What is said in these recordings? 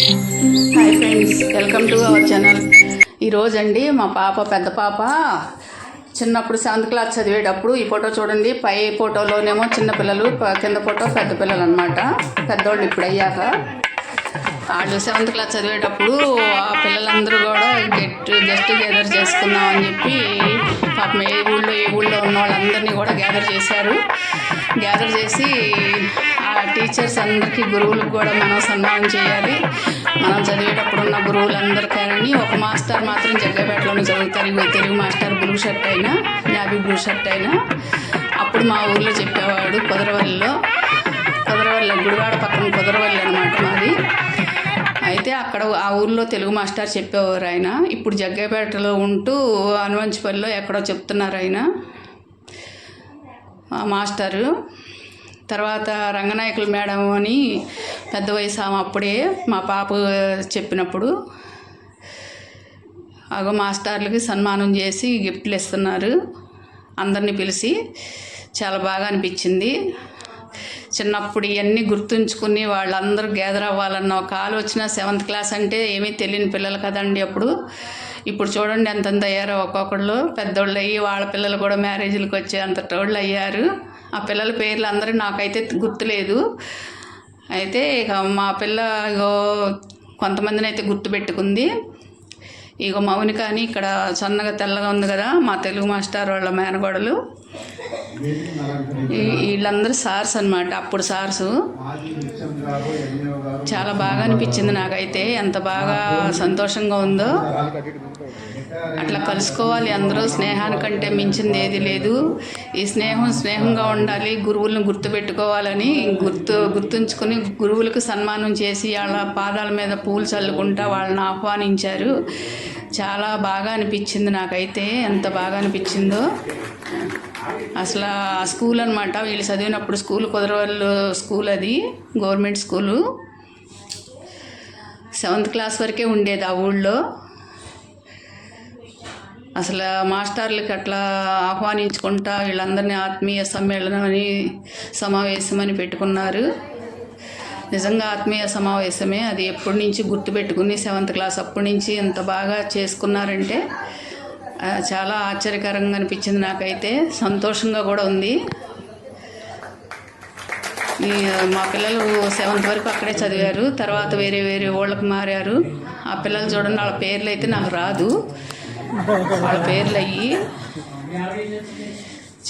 Hi friends, welcome to our channel. ఈరోజండి మా పెద్ద పాప చిన్నప్పుడు 7th క్లాస్ చదివేటప్పుడు ఈ ఫోటో చూడండి. పై ఫోటోలోనేమో చిన్నపిల్లలు, కింద ఫోటో పెద్ద పిల్లలు అనమాట. పెద్దోళ్ళు ఇప్పుడు అయ్యాక వాళ్ళు 7th క్లాస్ చదివేటప్పుడు ఆ పిల్లలందరూ కూడా గెస్ట్ గ్యాదర్ చేసుకుందాం అని చెప్పి పాపం ఏ ఊళ్ళో ఉన్న వాళ్ళందరినీ కూడా గ్యాదర్ చేశారు. గ్యాదర్ చేసి ఆ టీచర్స్ అందరికీ, గురువులకు కూడా మనం సన్మానం చేయాలి. మనం చదివేటప్పుడు ఉన్న గురువులందరికీ ఒక మాస్టర్ మాత్రం జగ్గపేటలోనే చదువుతారు. తెలుగు మాస్టర్ బ్లూ షర్ట్ అయినా, నావీ బ్లూ షర్ట్ అయినా. అప్పుడు మా ఊళ్ళో చెప్పేవాడు కుదరవల్లిలో, గుడివాడ పక్కన కుదరవల్లి అనమాట మాది. అయితే అక్కడ ఆ ఊళ్ళో తెలుగు మాస్టర్ చెప్పేవారు ఆయన. ఇప్పుడు జగ్గపేటలో ఉంటూ అనువంచిపల్లిలో ఎక్కడో చెప్తున్నారు ఆయన ఆ మాస్టరు. తర్వాత రంగనాయకుల మేడం అని పెద్ద వయసు ఆమె అప్పుడే మా పాప చెప్పినప్పుడు అగో మాస్టర్లకి సన్మానం చేసి గిఫ్ట్లు ఇస్తున్నారు అందరినీ పిలిచి. చాలా బాగా అనిపించింది. చిన్నప్పుడు ఇవన్నీ గుర్తుంచుకుని వాళ్ళందరూ గ్యాదర్ అవ్వాలన్న ఒక ఆలోచన. 7th క్లాస్ అంటే ఏమీ తెలియని పిల్లలు కదండి అప్పుడు. ఇప్పుడు చూడండి ఎంతంత అయ్యారో ఒక్కొక్కళ్ళు. పెద్దోళ్ళు అయ్యి వాళ్ళ పిల్లలు కూడా మ్యారేజ్లకు వచ్చే అంతటోళ్ళు అయ్యారు. ఆ పిల్లల పేర్లు అందరూ నాకైతే గుర్తులేదు. అయితే ఇక మా పిల్ల ఇగో కొంతమందిని అయితే గుర్తుపెట్టుకుంది. ఇగో మౌనిక అని ఇక్కడ సన్నగా తెల్లగా ఉంది కదా, మా తెలుగు మాస్టర్ వాళ్ళ మేనగోడలు. వీళ్ళందరూ సార్స్ అనమాట, అప్పుడు సార్సు. చాలా బాగా అనిపించింది నాకైతే. ఎంత బాగా సంతోషంగా ఉందో. అట్లా కలుసుకోవాలి అందరూ. స్నేహానికంటే మించింది ఏది లేదు. ఈ స్నేహంగా ఉండాలి. గురువులను గుర్తుపెట్టుకోవాలని గుర్తుంచుకొని గురువులకు సన్మానం చేసి వాళ్ళ పాదాల మీద పూలు చల్లుకుంటా వాళ్ళని ఆహ్వానించారు. చాలా బాగా అనిపించింది నాకైతే. ఎంత బాగా అనిపించిందో అసలు. ఆ స్కూల్ అనమాట వీళ్ళు చదివినప్పుడు స్కూల్, కుదరవల్లు స్కూల్. అది గవర్నమెంట్ స్కూలు. 7th క్లాస్ వరకే ఉండేది ఆ ఊళ్ళో. అసలు మాస్టర్లకి అట్లా ఆహ్వానించుకుంటా వీళ్ళందరినీ ఆత్మీయ సమావేశం అని పెట్టుకున్నారు. నిజంగా ఆత్మీయ సమావేశమే అది. ఎప్పటి నుంచి గుర్తుపెట్టుకుని 7th క్లాస్ అప్పటి నుంచి ఎంత బాగా చేసుకున్నారంటే చాలా ఆశ్చర్యకరంగా అనిపించింది నాకైతే. సంతోషంగా కూడా ఉంది. మా పిల్లలు 7th వరకు అక్కడే చదివారు. తర్వాత వేరే ఊళ్ళకి మారారు. ఆ పిల్లలు చూడండి, వాళ్ళ పేర్లు అయితే నాకు రాదు. వాళ్ళ పేర్లు అయ్యి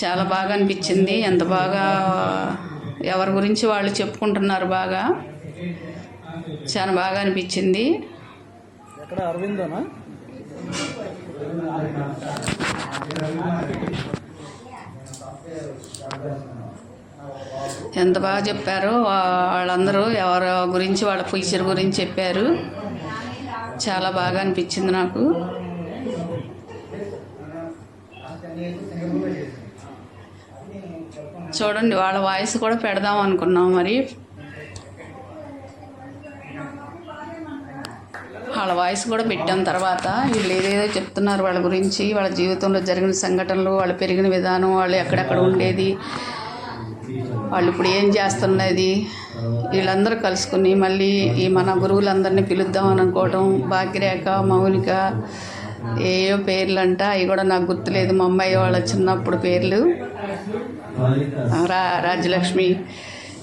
చాలా బాగా అనిపించింది. ఎంత బాగా ఎవరి గురించి వాళ్ళు చెప్పుకుంటున్నారు. బాగా చాలా బాగా అనిపించింది. ఎంత బాగా చెప్పారో వాళ్ళందరూ. ఎవరి గురించి వాళ్ళ ఫ్యూచర్ గురించి చెప్పారు. చాలా బాగా అనిపించింది నాకు. చూడండి, వాళ్ళ వాయిస్ కూడా పెడదాం అనుకున్నాం. మరి వాళ్ళ వాయిస్ కూడా పెట్టాం. తర్వాత వీళ్ళు ఏదేదో చెప్తున్నారు వాళ్ళ గురించి, వాళ్ళ జీవితంలో జరిగిన సంఘటనలు, వాళ్ళు పెరిగిన విధానం, వాళ్ళు ఎక్కడెక్కడ ఉండేది, వాళ్ళు ఇప్పుడు ఏం చేస్తున్నది. వీళ్ళందరూ కలుసుకుని మళ్ళీ ఈ మన గురువులందరినీ పిలుద్దామని అనుకోవడం. భాగ్యరేఖ, మౌనిక, ఏయో పేర్లు అంట, అవి కూడా నాకు గుర్తులేదు. మా అమ్మాయి వాళ్ళ చిన్నప్పుడు పేర్లు. రాజ్యలక్ష్మి,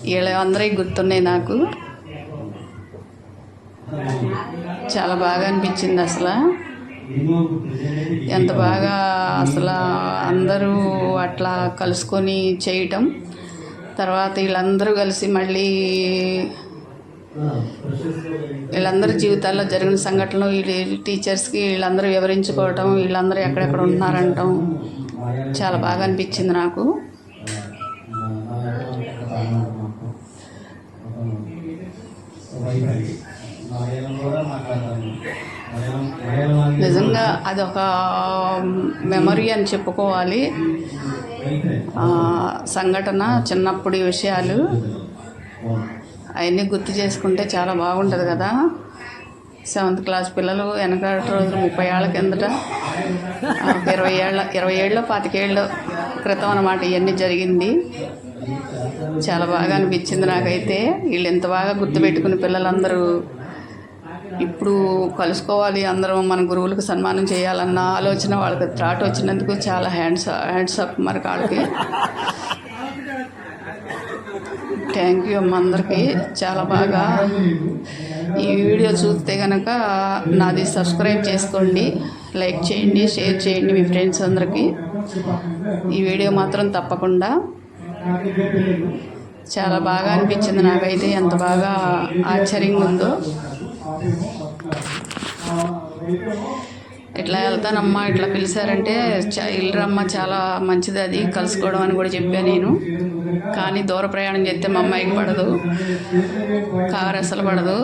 వీళ్ళందరికీ గుర్తున్నాయి నాకు. చాలా బాగా అనిపించింది అసలు. ఎంత బాగా అసలు అందరూ అట్లా కలుసుకొని చేయటం. తర్వాత వీళ్ళందరూ కలిసి మళ్ళీ వీళ్ళందరి జీవితాల్లో జరిగిన సంఘటనలు వీళ్ళు టీచర్స్కి వీళ్ళందరూ వివరించుకోవటం, వీళ్ళందరూ ఎక్కడెక్కడ ఉన్నారంటాం. చాలా బాగా అనిపించింది నాకు. నిజంగా అదొక మెమరీ అని చెప్పుకోవాలి. సంఘటన, చిన్నప్పటి విషయాలు అవన్నీ గుర్తు చేసుకుంటే చాలా బాగుంటుంది కదా. 7th క్లాస్ పిల్లలు వెనకటి రోజులు 30 ఏళ్ల కిందట, 20 ఏళ్ళ 25 ఏళ్ళ క్రితం అన్నమాట ఇవన్నీ జరిగింది. చాలా బాగా అనిపించింది నాకైతే. వీళ్ళు ఎంత బాగా గుర్తుపెట్టుకుని పిల్లలందరూ ఇప్పుడు కలుసుకోవాలి, అందరం మన గురువులకు సన్మానం చేయాలన్న ఆలోచన వాళ్ళకి థాట్ వచ్చినందుకు చాలా హ్యాండ్స్ అప్ మరి వాళ్ళకి. థ్యాంక్ యూ అమ్మ అందరికీ. చాలా బాగా ఈ వీడియో చూస్తే కనుక నాది సబ్స్క్రైబ్ చేసుకోండి, లైక్ చేయండి, షేర్ చేయండి మీ ఫ్రెండ్స్ అందరికీ. ఈ వీడియో మాత్రం తప్పకుండా. చాలా బాగా అనిపించింది నాకైతే, ఎంత బాగా ఆశ్చర్యంగా ఉందో. ఇట్లా వెళ్తానమ్మా, ఇట్లా పిలిచారంటే ఇల్లురమ్మ, చాలా మంచిది అది కలుసుకోవడం అని కూడా చెప్పాను నేను. కానీ దూర ప్రయాణం చేస్తే మా అమ్మాయికి పడదు, కారు అసలు పడదు.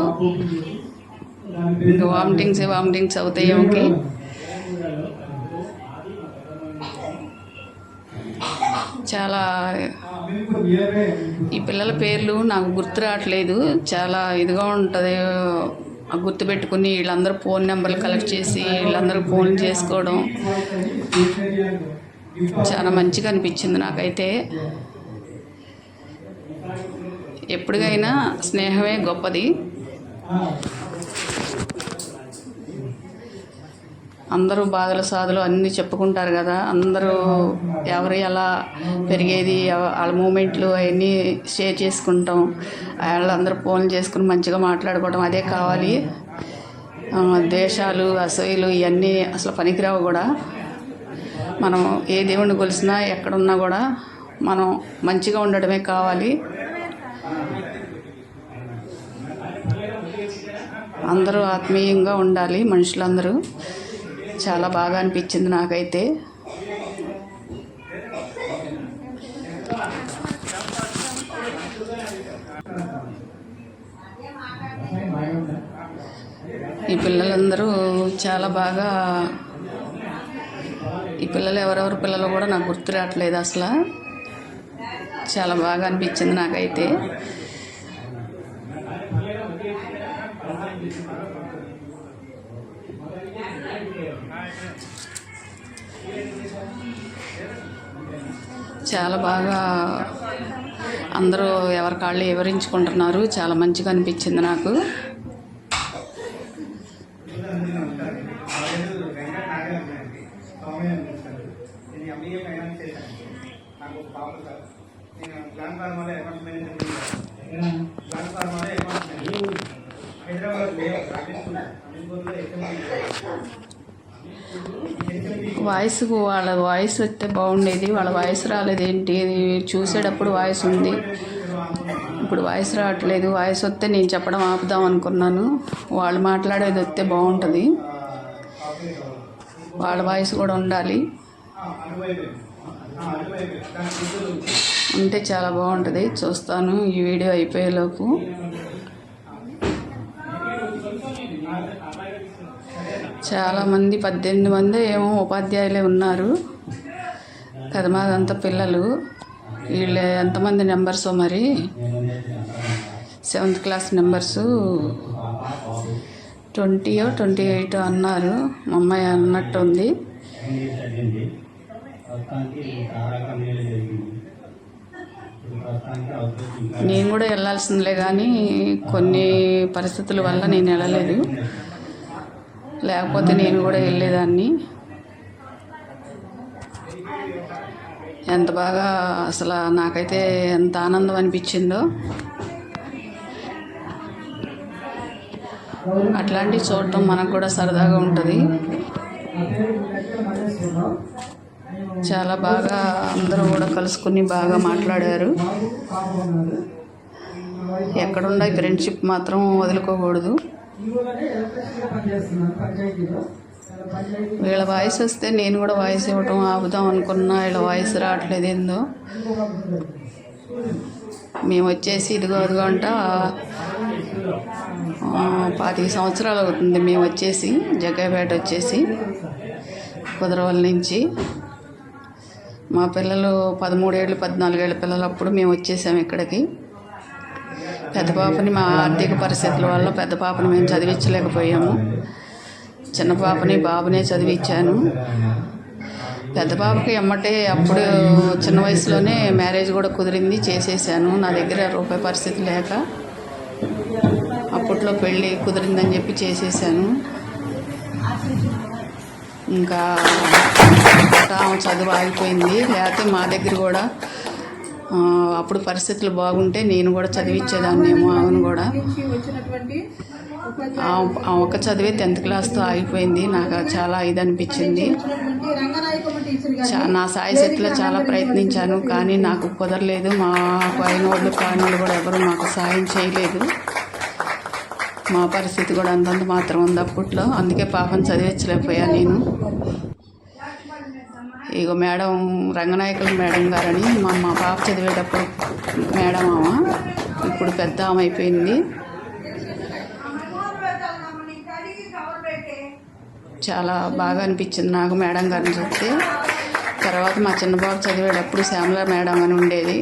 ఇంకా వామిటింగ్స్ అవుతాయి ఏమోకి. చాలా ఈ పిల్లల పేర్లు నాకు గుర్తు రావట్లేదు, చాలా ఇదిగా ఉంటుంది. గుర్తుపెట్టుకుని వీళ్ళందరూ ఫోన్ నెంబర్లు కలెక్ట్ చేసి వీళ్ళందరూ ఫోన్ చేసుకోవడం చాలా మంచిగా అనిపించింది నాకైతే. ఎప్పటికైనా స్నేహమే గొప్పది. అందరూ బాధలు సాధలు అన్నీ చెప్పుకుంటారు కదా, అందరూ ఎవరు ఎలా పెరిగేది వాళ్ళ మూమెంట్లు అవన్నీ షేర్ చేసుకుంటాం. వాళ్ళందరూ ఫోన్లు చేసుకుని మంచిగా మాట్లాడుకోవడం అదే కావాలి. దేశాలు అసూయలు ఇవన్నీ అసలు పనికిరావు కూడా. మనం ఏ దేవుణ్ణి కొలిసినా ఎక్కడున్నా కూడా మనం మంచిగా ఉండడమే కావాలి. అందరూ ఆత్మీయంగా ఉండాలి మనుషులందరూ. చాలా బాగా అనిపించింది నాకైతే. ఈ పిల్లలందరూ చాలా బాగా, ఈ పిల్లలు ఎవరెవరు పిల్లలు కూడా నాకు గుర్తు రావట్లేదు అసలు. చాలా బాగా అనిపించింది నాకైతే. చాలా బాగా అందరూ ఎవరి కాళ్ళు వివరించుకుంటున్నారు. చాలా మంచిగా అనిపించింది నాకు. వాళ్ళ వాయిస్ వస్తే బాగుండేది, వాళ్ళ వాయిస్ రాలేదేంటి. చూసేటప్పుడు వాయిస్ ఉంది, ఇప్పుడు వాయిస్ రావట్లేదు. వాయిస్ వస్తే నేను చెప్పడం ఆపుదాం అనుకున్నాను. వాళ్ళు మాట్లాడేది వస్తే బాగుంటుంది, వాళ్ళ వాయిస్ కూడా ఉండాలి, ఉంటే చాలా బాగుంటుంది. చూస్తాను ఈ వీడియో అయిపోయేలోపు. చాలామంది 18 మంది ఏమో ఉపాధ్యాయులే ఉన్నారు కదా, మాదంతా పిల్లలు. వీళ్ళు ఎంతమంది నెంబర్సో మరి, 7th క్లాస్ నెంబర్సు 20 or 28 అన్నారు. మా అమ్మాయి అన్నట్టు ఉంది. నేను కూడా వెళ్ళాల్సిందిలే కానీ కొన్ని పరిస్థితుల వల్ల నేను వెళ్ళలేదు, లేకపోతే నేను కూడా వెళ్ళేదాన్ని. ఎంత బాగా అసలు నాకైతే ఎంత ఆనందం అనిపించిందో. అట్లాంటివి చూడటం మనకు కూడా సరదాగా ఉంటుంది. చాలా బాగా అందరూ కూడా కలుసుకుని బాగా మాట్లాడారు. ఎక్కడున్నా ఫ్రెండ్షిప్ మాత్రం వదులుకోకూడదు. వీళ్ళ వాయిస్ వస్తే నేను కూడా వాయిస్ ఇవ్వటం ఆపుదాం అనుకున్నా, వీళ్ళ వాయిస్ రావట్లేదు ఏందో. మేము వచ్చేసి ఇదిగో అంట 25 సంవత్సరాలు అవుతుంది మేము వచ్చేసి, జగ్గయ్యపేట వచ్చేసి కుదరవల్లి నుంచి. మా పిల్లలు 13 ఏళ్ళు 14 ఏళ్ళ పిల్లలు అప్పుడు మేము వచ్చేసాము ఇక్కడికి. పెద్ద పాపని మా ఆర్థిక పరిస్థితుల వల్ల పెద్ద పాపని మేము చదివించలేకపోయాము. చిన్న పాపని బాబునే చదివించాను. పెద్ద పాపకి ఎమ్మటే అప్పుడు చిన్న వయసులోనే మ్యారేజ్ కూడా కుదిరింది, చేసేసాను. నా దగ్గర రూపాయి పరిస్థితి లేక అప్పట్లో పెళ్ళి కుదిరిందని చెప్పి చేసేసాను. ఇంకా ఆమె చదువు ఆగిపోయింది. లేకపోతే మా దగ్గర కూడా అప్పుడు పరిస్థితులు బాగుంటే నేను కూడా చదివించేదాన్నేమో. ఆమెను కూడా ఒక చదివే 10th క్లాస్తో ఆగిపోయింది. నాకు చాలా ఇది అనిపించింది. నా సాయశక్తిలో చాలా ప్రయత్నించాను, కానీ నాకు కుదరలేదు. మా పైన వాళ్ళు కానోళ్ళు కూడా ఎవరు మాకు సాయం చేయలేదు. మా పరిస్థితి కూడా అంతంత మాత్రం ఉంది అప్పట్లో. అందుకే పాపను చదివించలేకపోయాను నేను. ఇగో మేడం రంగనాయకుల మేడం గారని మా పాప చదివేటప్పుడు మేడం ఆమె, ఇప్పుడు పెద్ద ఆమె అయిపోయింది. చాలా బాగా అనిపించింది నాకు మేడం గారిని చూస్తే. తర్వాత మా చిన్నబాబు చదివేటప్పుడు శ్యామల మేడం అని ఉండేది.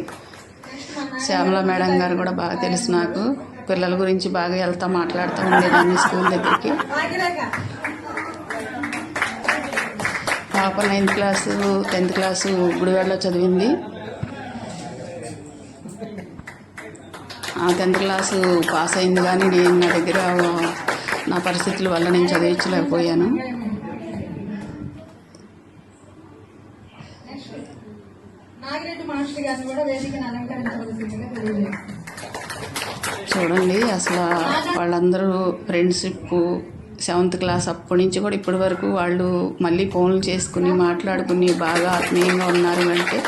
శ్యామల మేడం గారు కూడా బాగా తెలుసు నాకు. పిల్లల గురించి బాగా వెళ్తా మాట్లాడుతూ ఉండేదాన్ని స్కూల్ దగ్గరికి. పాప 9th క్లాసు 10th క్లాసు గుడివాడలో చదివింది. ఆ 10th క్లాసు పాస్ అయింది, కానీ నేను నా దగ్గర నా పరిస్థితుల వల్ల నేను చదివించలేకపోయాను. చూడండి అసలు వాళ్ళందరూ ఫ్రెండ్షిప్ 7th క్లాస్ అప్పటి నుంచి కూడా ఇప్పటి వరకు వాళ్ళు మళ్ళీ ఫోన్లు చేసుకుని మాట్లాడుకుని బాగా ఆత్మీయంగా ఉన్నారు అంటే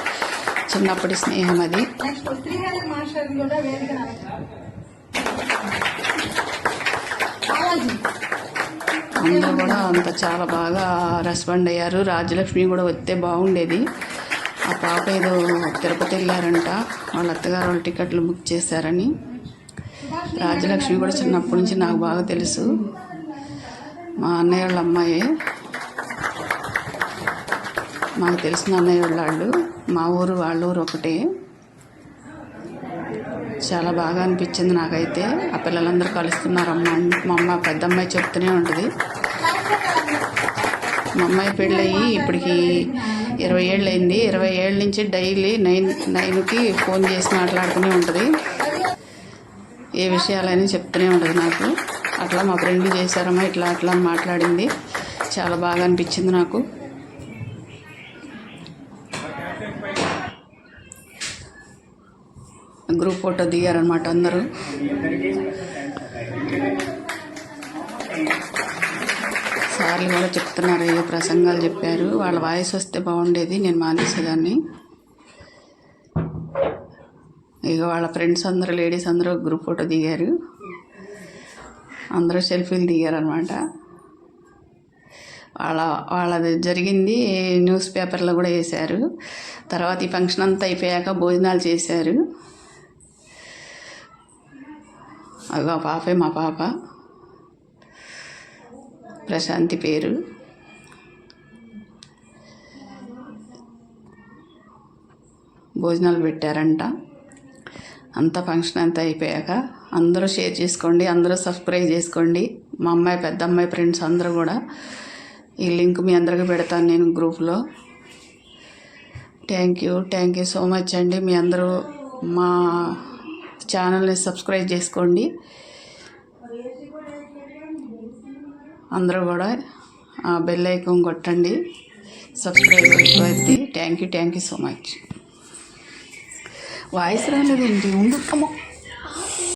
చిన్నప్పటి స్నేహం అది. అందరూ కూడా అంత చాలా బాగా రెస్పాండ్ అయ్యారు. రాజ్యలక్ష్మి కూడా వస్తే బాగుండేది. ఆ పాప ఏదో తిరుపతి వెళ్ళారంట, వాళ్ళ అత్తగారు వాళ్ళు టికెట్లు బుక్ చేశారని. రాజ్యలక్ష్మి కూడా చిన్నప్పటి నుంచి నాకు బాగా తెలుసు. మా అన్నయ్య వాళ్ళ అమ్మాయి, మాకు తెలిసిన అన్నయ్య వాళ్ళు. మా ఊరు వాళ్ళ ఊరు ఒకటే. చాలా బాగా అనిపించింది నాకైతే. ఆ పిల్లలందరూ కలుస్తున్నారమ్మా. మా అమ్మ పెద్ద అమ్మాయి చెప్తూనే ఉంటుంది. మా అమ్మాయి పెళ్ళయి ఇప్పటికి 20 ఏళ్ళు అయింది. 20 ఏళ్ళ నుంచి డైలీ 9కి ఫోన్ చేసి మాట్లాడుతూనే ఉంటుంది. ఏ విషయాలని చెప్తూనే ఉంటుంది నాకు. అట్లా మా ఫ్రెండ్ చేశారమ్మా ఇట్లా అట్లా అని మాట్లాడింది. చాలా బాగా అనిపించింది నాకు. గ్రూప్ ఫోటో దిగారనమాట అందరూ. సార్లు కూడా చెప్తున్నారు, ఏదో ప్రసంగాలు చెప్పారు. వాళ్ళ వాయిస్ వస్తే బాగుండేది, నేను మానేసేదాన్ని. ఇక వాళ్ళ ఫ్రెండ్స్ అందరూ లేడీస్ అందరూ గ్రూప్ ఫోటో దిగారు. అందరూ సెల్ఫీలు దిగారనమాట. వాళ్ళది జరిగింది న్యూస్ పేపర్లో కూడా వేశారు. తర్వాత ఈ ఫంక్షన్ అంతా అయిపోయాక భోజనాలు చేశారు. అగో పాపే మా పాప, ప్రశాంతి పేరు. భోజనాలు పెట్టారంట. అంతా ఫంక్షన్ అంతా అయిపోయాక అందరూ షేర్ చేసుకోండి, అందరూ సబ్స్క్రైబ్ చేసుకోండి. మా అమ్మాయి పెద్ద అమ్మాయి ఫ్రెండ్స్ అందరూ కూడా. ఈ లింక్ మీ అందరికీ పెడతాను నేను గ్రూప్లో. థ్యాంక్ యూ సో మచ్ అండి. మీ అందరూ మా ఛానల్ని సబ్స్క్రైబ్ చేసుకోండి. అందరూ కూడా ఆ బెల్ ఐకాన్ కొట్టండి, సబ్స్క్రైబ్ అయిపోయింది. Thank you so much. Voice రాలేదేంటి? ఉండు అమ్మో.